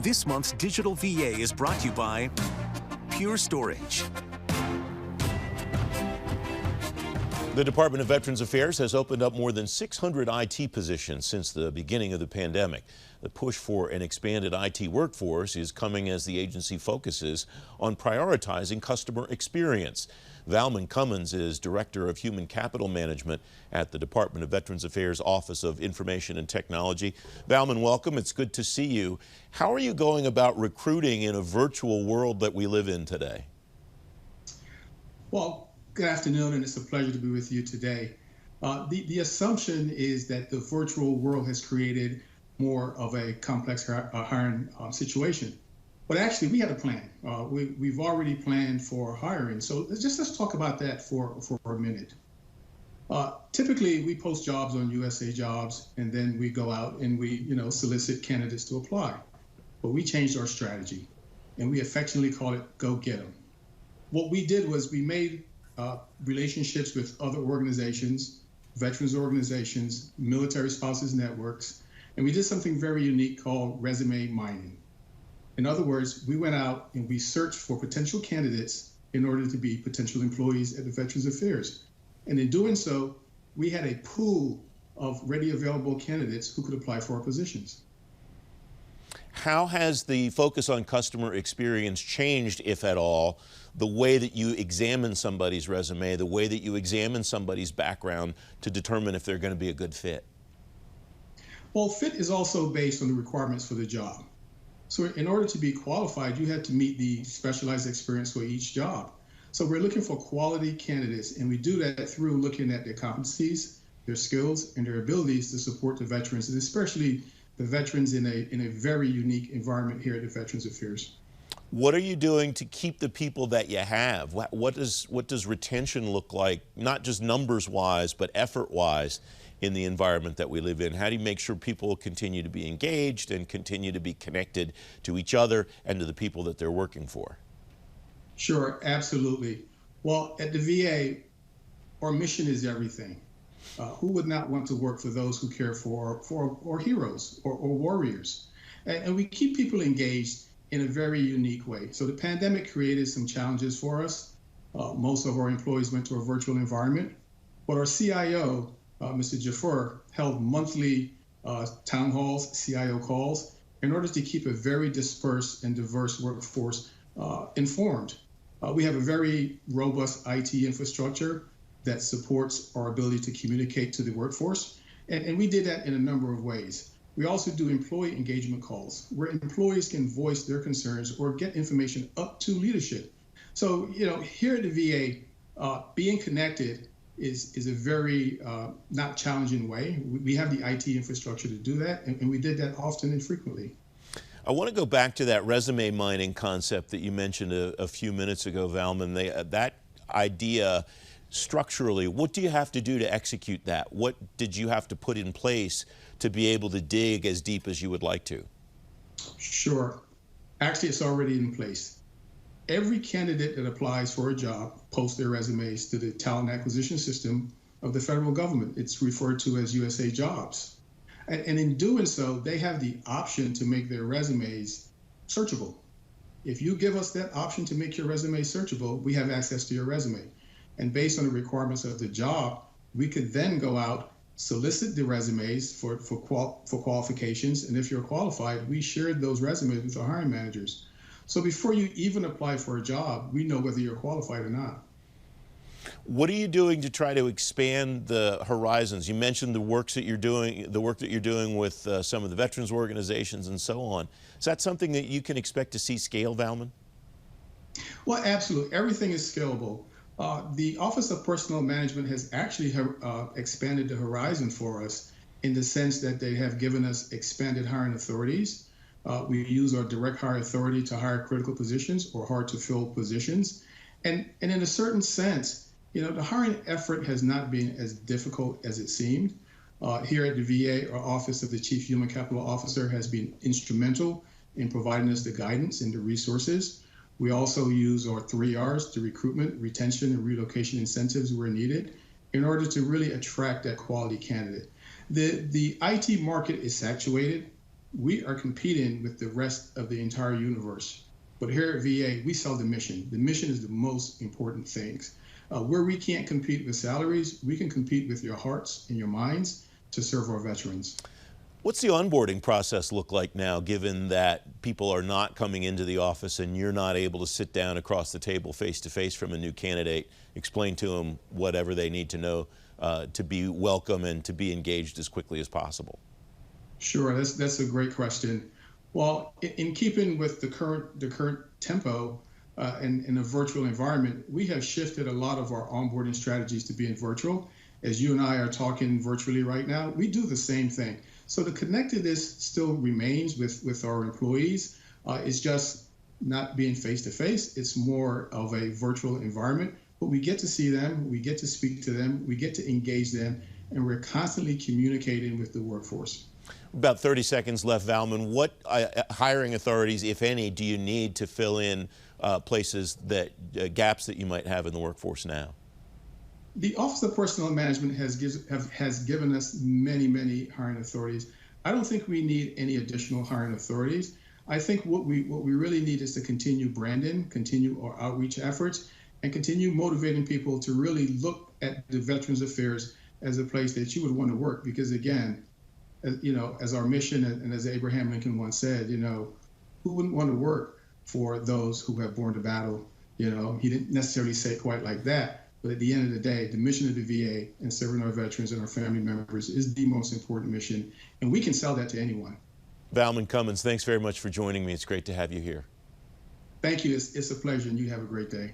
This month's Digital VA is brought to you by Pure Storage. The Department of Veterans Affairs has opened up more than 600 IT positions since the beginning of the pandemic. The push for an expanded IT workforce is coming as the agency focuses on prioritizing customer experience. Valman Cummins is Director of Human Capital Management at the Department of Veterans Affairs Office of Information and Technology. Valman, welcome. It's good to see you. How are you going about recruiting in a virtual world that we live in today? Well, good afternoon, and it's a pleasure to be with you today. The assumption is that the virtual world has created more of a complex hiring situation. But actually, we had a plan. We've already planned for hiring. So let's talk about that for a minute. Typically, we post jobs on USA Jobs, and then we go out and we solicit candidates to apply. But we changed our strategy, and we affectionately call it Go Get 'Em. What we did was we made relationships with other organizations, veterans organizations, military spouses networks, and we did something very unique called resume mining. In other words, we went out and we searched for potential candidates in order to be potential employees at the Veterans Affairs. And in doing so, we had a pool of ready available candidates who could apply for our positions. How has the focus on customer experience changed, if at all, the way that you examine somebody's resume, the way that you examine somebody's background to determine if they're going to be a good fit? Well, fit is also based on the requirements for the job. So in order to be qualified, you had to meet the specialized experience for each job. So we're looking for quality candidates, and we do that through looking at their competencies, their skills, and their abilities to support the veterans, and especially the veterans in a very unique environment here at the Veterans Affairs. What are you doing to keep the people that you have? What does retention look like, not just numbers-wise, but effort-wise in the environment that we live in? How do you make sure people continue to be engaged and continue to be connected to each other and to the people that they're working for? Sure, absolutely. Well, at the VA, our mission is everything. Who would not want to work for those who care for heroes or warriors? And we keep people engaged in a very unique way. So the pandemic created some challenges for us. Most of our employees went to a virtual environment, but our CIO, Mr. Jaffer, held monthly town halls, CIO calls, in order to keep a very dispersed and diverse workforce informed. We have a very robust IT infrastructure that supports our ability to communicate to the workforce. And we did that in a number of ways. We also do employee engagement calls where employees can voice their concerns or get information up to leadership. So, here at the VA, being connected is a very not challenging way. We have the IT infrastructure to do that, and we did that often and frequently. I want to go back to that resume mining concept that you mentioned a few minutes ago, Valman. That idea, structurally, what do you have to do to execute that? What did you have to put in place to be able to dig as deep as you would like to? Sure. Actually, it's already in place. Every candidate that applies for a job posts their resumes to the talent acquisition system of the federal government. It's referred to as USA Jobs. And in doing so, they have the option to make their resumes searchable. If you give us that option to make your resume searchable, we have access to your resume. And based on the requirements of the job, we could then go out, solicit the resumes for qualifications, and if you're qualified, we shared those resumes with our hiring managers. So before you even apply for a job, we know whether you're qualified or not. What are you doing to try to expand the horizons? You mentioned the work that you're doing with some of the veterans organizations and so on. Is that something that you can expect to see scale, Valman? Well, absolutely. Everything is scalable. The Office of Personnel Management has actually expanded the horizon for us in the sense that they have given us expanded hiring authorities. We use our direct hire authority to hire critical positions or hard to fill positions. And in a certain sense, the hiring effort has not been as difficult as it seemed. Here at the VA, our Office of the Chief Human Capital Officer has been instrumental in providing us the guidance and the resources. We also use our 3 R's, the recruitment, retention, and relocation incentives where needed in order to really attract that quality candidate. The IT market is saturated. we are competing with the rest of the entire universe. But here at VA, we sell the mission. The mission is the most important things. Where we can't compete with salaries, we can compete with your hearts and your minds to serve our veterans. What's the onboarding process look like now, given that people are not coming into the office and you're not able to sit down across the table face to face from a new candidate, explain to them whatever they need to know to be welcome and to be engaged as quickly as possible? Sure, that's a great question. Well, in keeping with the current tempo in a virtual environment, we have shifted a lot of our onboarding strategies to being virtual. As you and I are talking virtually right now, we do the same thing. So the connectedness still remains with our employees. It's just not being face-to-face. It's more of a virtual environment, but we get to see them, we get to speak to them, we get to engage them, and we're constantly communicating with the workforce. About 30 seconds left, Valman. What hiring authorities, if any, do you need to fill in places that gaps that you might have in the workforce now? The Office of Personnel Management has given us many hiring authorities. I don't think we need any additional hiring authorities. I think what we really need is to continue branding, continue our outreach efforts, and continue motivating people to really look at the Veterans Affairs as a place that you would want to work. Because again, as our mission and as Abraham Lincoln once said, who wouldn't want to work for those who have borne to battle? He didn't necessarily say it quite like that. But at the end of the day, the mission of the VA and serving our veterans and our family members is the most important mission, and we can sell that to anyone. Valman Cummins, thanks very much for joining me. It's great to have you here. Thank you. It's a pleasure, and you have a great day.